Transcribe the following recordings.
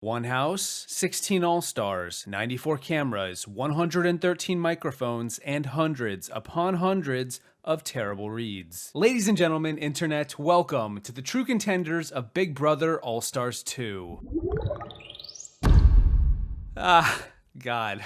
One house, 16 all-stars, 94 cameras, 113 microphones, and hundreds upon hundreds of terrible reads. Ladies and gentlemen, internet, welcome to the True Contenders of Big Brother All-Stars 2. God.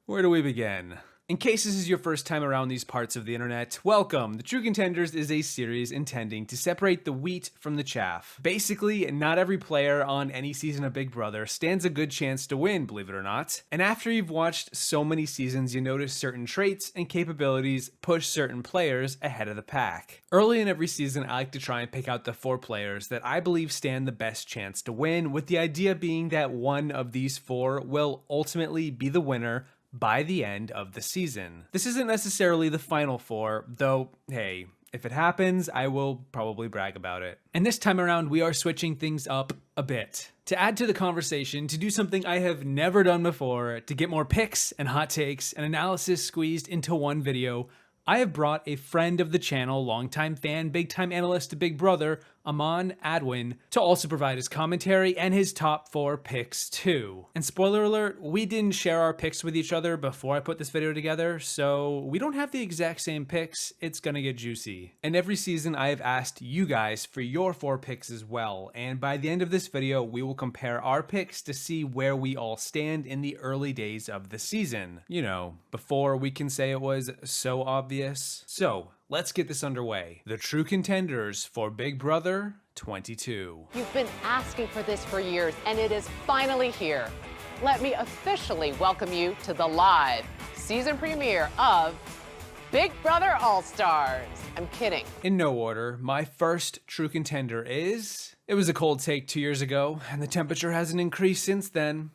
Where do we begin? In case this is your first time around these parts of the internet, welcome. The True Contenders is a series intending to separate the wheat from the chaff. Basically, not every player on any season of Big Brother stands a good chance to win, believe it or not. And after you've watched so many seasons, you notice certain traits and capabilities push certain players ahead of the pack. Early in every season, I like to try and pick out the 4 players that I believe stand the best chance to win, with the idea being that one of these 4 will ultimately be the winner by the end of the season. This isn't necessarily the final 4, though, hey, if it happens, I will probably brag about it. And this time around, we are switching things up a bit. To add to the conversation, to do something I have never done before, to get more picks and hot takes and analysis squeezed into one video, I have brought a friend of the channel, longtime fan, big-time analyst to Big Brother, Aman Adwin, to also provide his commentary and his top 4 picks too. And spoiler alert, we didn't share our picks with each other before I put this video together, so we don't have the exact same picks. It's gonna get juicy. And every season I have asked you guys for your 4 picks as well, and by the end of this video, we will compare our picks to see where we all stand in the early days of the season. You know, before we can say it was so obvious. So, let's get this underway. The True Contenders for Big Brother 22. You've been asking for this for years, and it is finally here. Let me officially welcome you to the live season premiere of Big Brother All-Stars. I'm kidding. In no order, my first True Contender is... It was a cold take 2 years ago, and the temperature hasn't increased since then.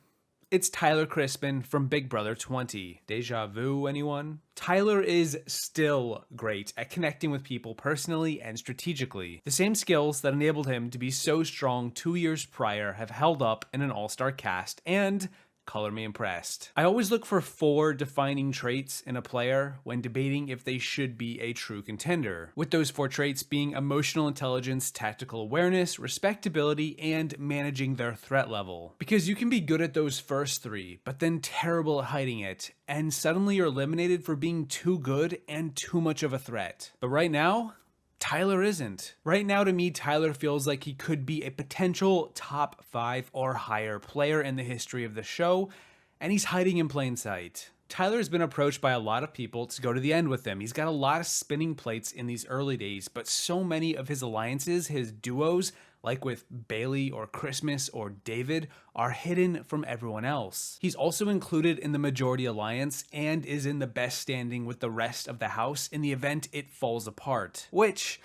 It's Tyler Crispin from Big Brother 20. Deja vu, anyone? Tyler is still great at connecting with people personally and strategically. The same skills that enabled him to be so strong 2 years prior have held up in an all-star cast, and color me impressed. I always look for 4 defining traits in a player when debating if they should be a true contender, with those 4 traits being emotional intelligence, tactical awareness, respectability, and managing their threat level. Because you can be good at those first 3, but then terrible at hiding it, and suddenly you're eliminated for being too good and too much of a threat. But right now, Tyler isn't. Right now, to me, Tyler feels like he could be a potential top 5 or higher player in the history of the show, and he's hiding in plain sight. Tyler's been approached by a lot of people to go to the end with him. He's got a lot of spinning plates in these early days, but so many of his alliances, his duos, like with Bayleigh or Christmas or David, are hidden from everyone else. He's also included in the majority alliance and is in the best standing with the rest of the house in the event it falls apart, which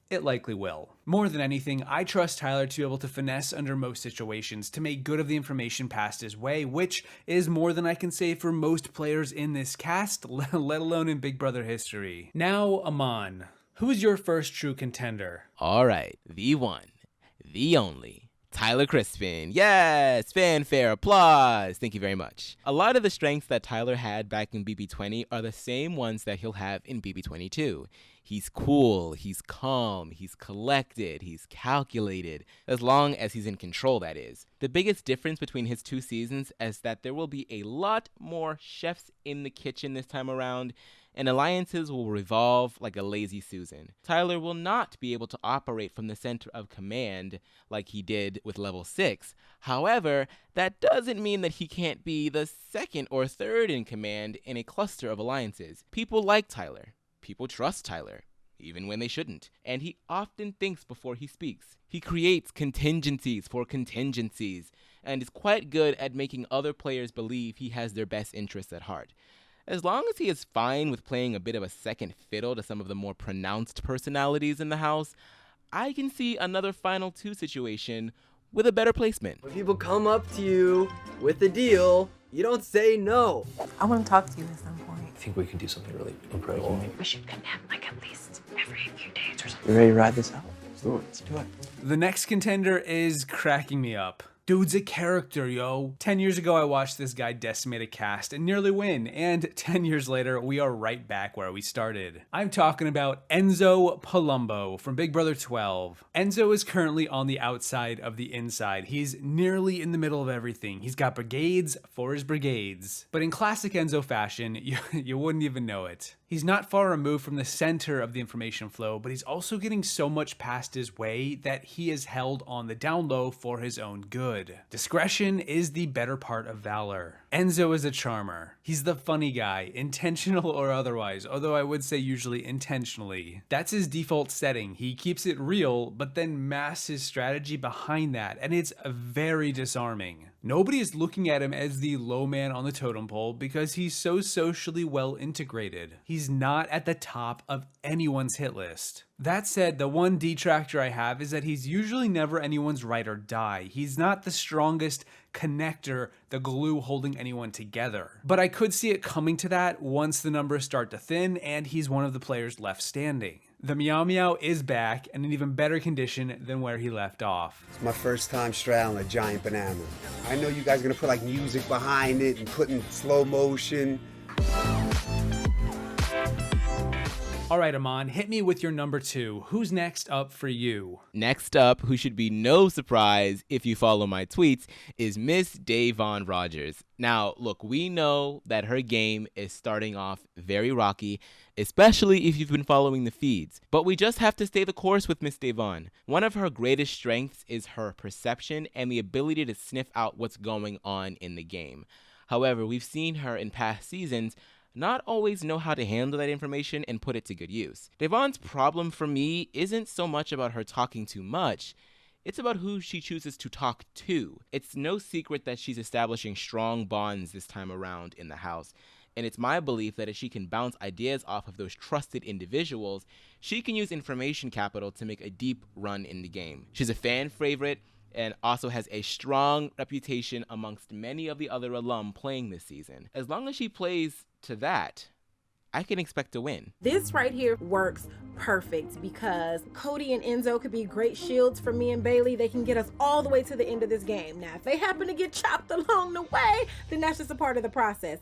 it likely will. More than anything, I trust Tyler to be able to finesse under most situations to make good of the information passed his way, which is more than I can say for most players in this cast, let alone in Big Brother history. Now, Aman, who is your first true contender? All right, the one, the only, Tyler Crispin. Yes, fanfare, applause. Thank you very much. A lot of the strengths that Tyler had back in BB20 are the same ones that he'll have in BB22. He's cool, he's calm, he's collected, he's calculated, as long as he's in control, that is. The biggest difference between his 2 seasons is that there will be a lot more chefs in the kitchen this time around, and alliances will revolve like a lazy Susan. Tyler will not be able to operate from the center of command like he did with level 6. However, that doesn't mean that he can't be the 2nd or 3rd in command in a cluster of alliances. People like Tyler. People trust Tyler, even when they shouldn't. And he often thinks before he speaks. He creates contingencies for contingencies, and is quite good at making other players believe he has their best interests at heart. As long as he is fine with playing a bit of a second fiddle to some of the more pronounced personalities in the house, I can see another Final 2 situation with a better placement. When people come up to you with a deal, you don't say no. I want to talk to you at some point. I think we can do something really incredible. We should connect like at least every few days or something. You ready to ride this out? Let's do it. The next contender is cracking me up. Dude's a character, yo. 10 years ago, I watched this guy decimate a cast and nearly win, and 10 years later, we are right back where we started. I'm talking about Enzo Palumbo from Big Brother 12. Enzo is currently on the outside of the inside. He's nearly in the middle of everything. He's got brigades for his brigades. But in classic Enzo fashion, you wouldn't even know it. He's not far removed from the center of the information flow, but he's also getting so much past his way that he is held on the down low for his own good. Discretion is the better part of valor. Enzo is a charmer. He's the funny guy, intentional or otherwise, although I would say usually intentionally. That's his default setting. He keeps it real, but then masks his strategy behind that, and it's very disarming. Nobody is looking at him as the low man on the totem pole because he's so socially well integrated. He's not at the top of anyone's hit list. That said, the one detractor I have is that he's usually never anyone's ride or die. He's not the strongest connector, the glue holding anyone together. But I could see it coming to that once the numbers start to thin and he's one of the players left standing. The Meow Meow is back and in even better condition than where he left off. It's my first time straddling a giant banana. I know you guys are gonna put like music behind it and put in slow motion. All right, Amon, hit me with your number 2. Who's next up for you? Next up, who should be no surprise if you follow my tweets, is Miss Davon Rogers. Now, look, we know that her game is starting off very rocky, especially if you've been following the feeds. But we just have to stay the course with Miss Davon. One of her greatest strengths is her perception and the ability to sniff out what's going on in the game. However, we've seen her in past seasons not always know how to handle that information and put it to good use. Davon's problem for me isn't so much about her talking too much, it's about who she chooses to talk to. It's no secret that she's establishing strong bonds this time around in the house, and it's my belief that if she can bounce ideas off of those trusted individuals, she can use information capital to make a deep run in the game. She's a fan favorite, and also has a strong reputation amongst many of the other alum playing this season. As long as she plays to that, I can expect to win. This right here works perfect because Cody and Enzo could be great shields for me and Bayleigh. They can get us all the way to the end of this game. Now, if they happen to get chopped along the way, then that's just a part of the process.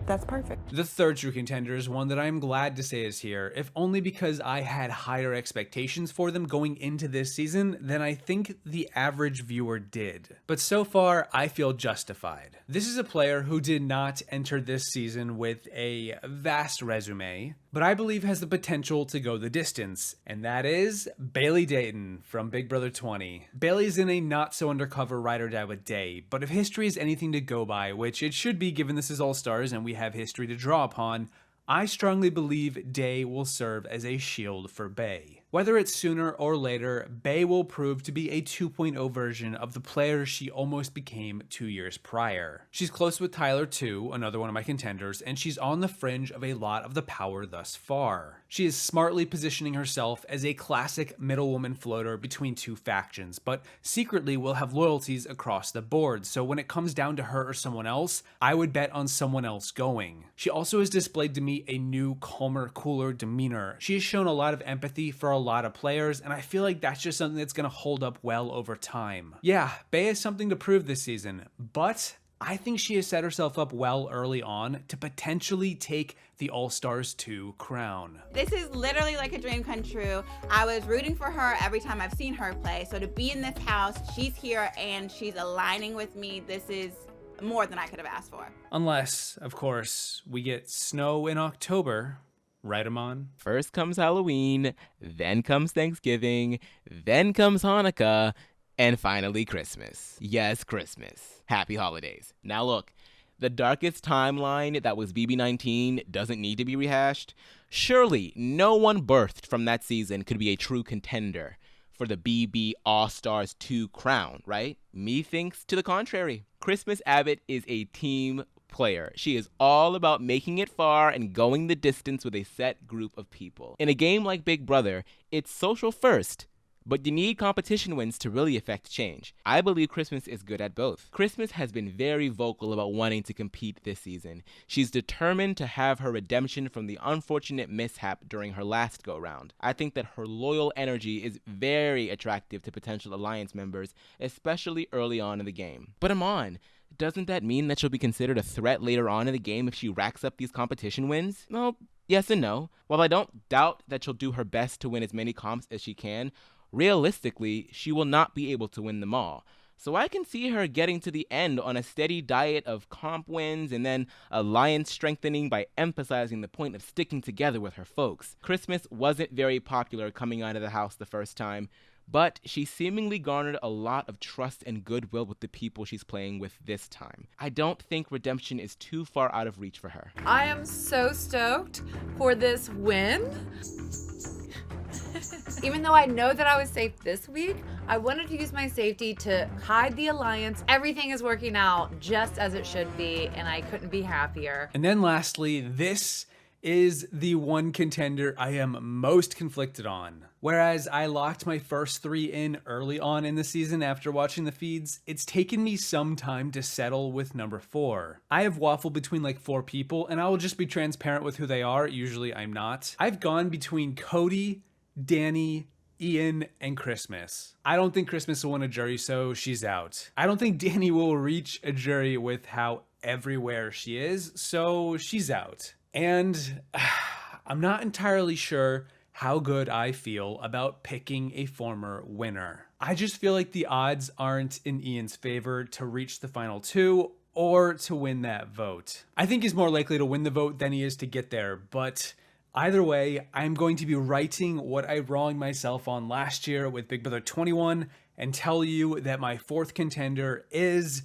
That's perfect. The third True Contender is one that I'm glad to say is here, if only because I had higher expectations for them going into this season than I think the average viewer did. But so far, I feel justified. This is a player who did not enter this season with a vast resume, but I believe has the potential to go the distance, and that is Bayleigh Dayton from Big Brother 20. Bayleigh's in a not-so-undercover ride or die with Day, but if history is anything to go by, which it should be given this is All-Stars and we have history to draw upon, I strongly believe Day will serve as a shield for Bay. Whether it's sooner or later, Bay will prove to be a 2.0 version of the player she almost became 2 years prior. She's close with Tyler too, another one of my contenders, and she's on the fringe of a lot of the power thus far. She is smartly positioning herself as a classic middlewoman floater between two factions, but secretly will have loyalties across the board, so when it comes down to her or someone else, I would bet on someone else going. She also has displayed to me a new, calmer, cooler demeanor. She has shown a lot of empathy for a lot of players, and I feel like that's just something that's going to hold up well over time. Yeah, Bay has something to prove this season, but I think she has set herself up well early on to potentially take the All-Stars 2 crown. This is literally like a dream come true. I was rooting for her every time I've seen her play, so to be in this house, she's here and she's aligning with me. This is more than I could have asked for. Unless, of course, we get snow in October. Right, Amon? First comes Halloween, then comes Thanksgiving, then comes Hanukkah, and finally Christmas. Yes, Christmas. Happy holidays. Now look, the darkest timeline that was BB19 doesn't need to be rehashed. Surely no one birthed from that season could be a true contender for the BB All-Stars 2 crown, right? Me thinks to the contrary. Christmas Abbott is a team player. She is all about making it far and going the distance with a set group of people. In a game like Big Brother, it's social first, But you need competition wins to really affect change. I believe Christmas is good at both. Christmas has been very vocal about wanting to compete this season. She's determined to have her redemption from the unfortunate mishap during her last go-round. I think that her loyal energy is very attractive to potential alliance members, especially early on in the game. But Amon, doesn't that mean that she'll be considered a threat later on in the game if she racks up these competition wins? Well, yes and no. While I don't doubt that she'll do her best to win as many comps as she can, realistically, she will not be able to win them all. So I can see her getting to the end on a steady diet of comp wins and then alliance strengthening by emphasizing the point of sticking together with her folks. Christmas wasn't very popular coming out of the house the first time, but she seemingly garnered a lot of trust and goodwill with the people she's playing with this time. I don't think redemption is too far out of reach for her. I am so stoked for this win. Even though I know that I was safe this week, I wanted to use my safety to hide the alliance. Everything is working out just as it should be, and I couldn't be happier. And then lastly, this is the one contender I am most conflicted on. Whereas I locked my first 3 in early on in the season after watching the feeds, it's taken me some time to settle with number 4. I have waffled between like 4 people, and I will just be transparent with who they are. Usually I'm not. I've gone between Cody, Dani, Ian, and Christmas. I don't think Christmas will win a jury, so she's out. I don't think Dani will reach a jury with how everywhere she is, so she's out. And I'm not entirely sure how good I feel about picking a former winner. I just feel like the odds aren't in Ian's favor to reach the final 2 or to win that vote. I think he's more likely to win the vote than he is to get there, but either way, I'm going to be righting what I wronged myself on last year with Big Brother 21 and tell you that my 4th contender is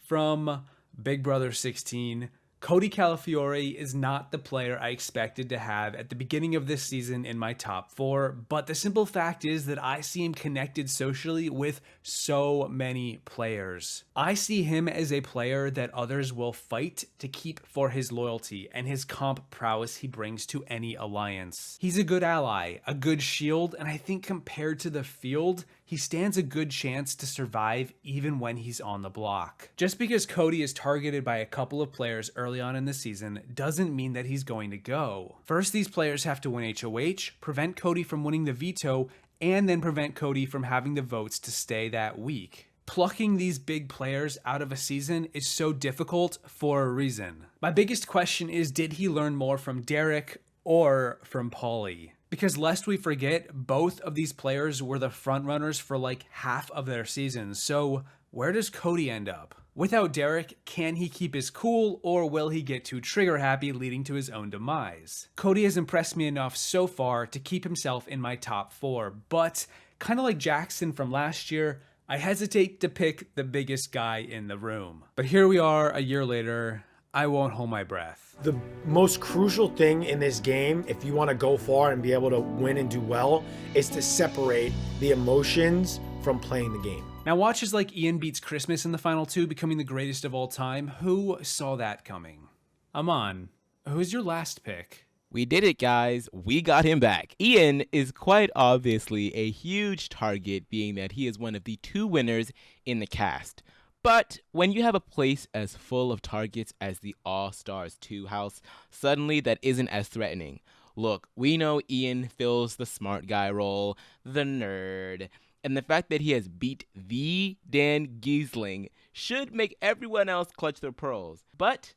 from Big Brother 16. Cody Calafiore is not the player I expected to have at the beginning of this season in my top 4, but the simple fact is that I see him connected socially with so many players. I see him as a player that others will fight to keep for his loyalty and his comp prowess he brings to any alliance. He's a good ally, a good shield, and I think compared to the field, he stands a good chance to survive even when he's on the block. Just because Cody is targeted by a couple of players early on in the season doesn't mean that he's going to go. First, these players have to win HOH, prevent Cody from winning the veto, and then prevent Cody from having the votes to stay that week. Plucking these big players out of a season is so difficult for a reason. My biggest question is, did he learn more from Derrick or from Paulie? Because lest we forget, both of these players were the frontrunners for like half of their seasons. So where does Cody end up? Without Derrick, can he keep his cool, or will he get too trigger happy, leading to his own demise? Cody has impressed me enough so far to keep himself in my top 4, but kind of like Jackson from last year, I hesitate to pick the biggest guy in the room. But here we are a year later. I won't hold my breath. The most crucial thing in this game, if you want to go far and be able to win and do well, is to separate the emotions from playing the game. Now watches like Ian beats Christmas in the final 2, becoming the greatest of all time. Who saw that coming? Amon, who's your last pick? We did it, guys. We got him back. Ian is quite obviously a huge target, being that he is one of the 2 winners in the cast. But when you have a place as full of targets as the All-Stars 2 house, suddenly that isn't as threatening. Look, we know Ian fills the smart guy role, the nerd, and the fact that he has beat the Dan Giesling should make everyone else clutch their pearls. But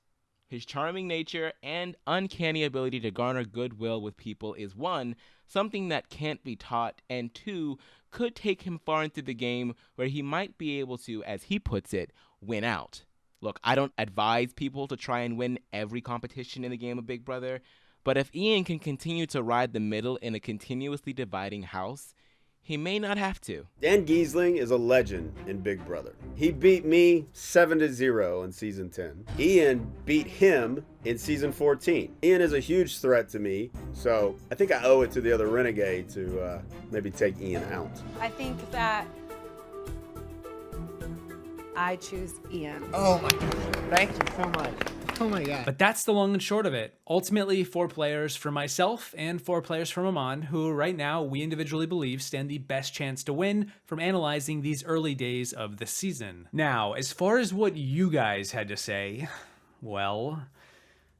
his charming nature and uncanny ability to garner goodwill with people is 1, something that can't be taught, and 2, could take him far into the game where he might be able to, as he puts it, win out. Look, I don't advise people to try and win every competition in the game of Big Brother, but if Ian can continue to ride the middle in a continuously dividing house, he may not have to. Dan Giesling is a legend in Big Brother. He beat me 7-0 in season 10. Ian beat him in season 14. Ian is a huge threat to me, so I think I owe it to the other renegade to maybe take Ian out. I think that I choose Ian. Oh my God. Thank you so much. Oh my god. But that's the long and short of it. Ultimately, 4 players from myself and 4 players from Amon, who right now we individually believe stand the best chance to win from analyzing these early days of the season. Now, as far as what you guys had to say, well,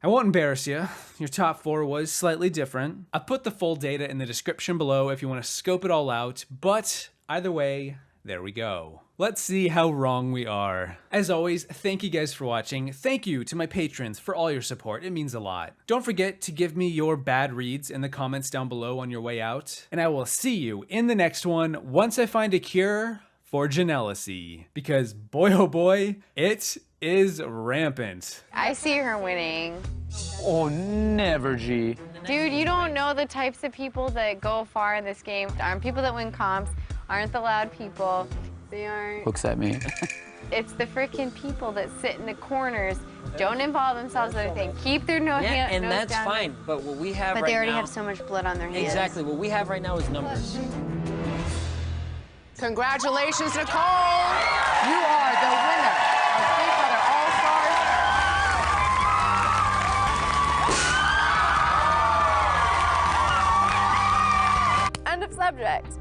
I won't embarrass you. Your top 4 was slightly different. I've put the full data in the description below if you want to scope it all out, but either way, there we go. Let's see how wrong we are. As always, thank you guys for watching. Thank you to my patrons for all your support. It means a lot. Don't forget to give me your bad reads in the comments down below on your way out. And I will see you in the next one once I find a cure for jealousy. Because boy oh boy, it is rampant. I see her winning. Oh, never, G. Dude, you don't know the types of people that go far in this game. Aren't people that win comps, aren't the loud people. They aren't. Looks at me. It's the freaking people that sit in the corners, don't involve themselves in anything, keep their nose down. And that's fine, but what we have right now... But they already have so much blood on their hands. Exactly, what we have right now is numbers. Congratulations, Nicole. You are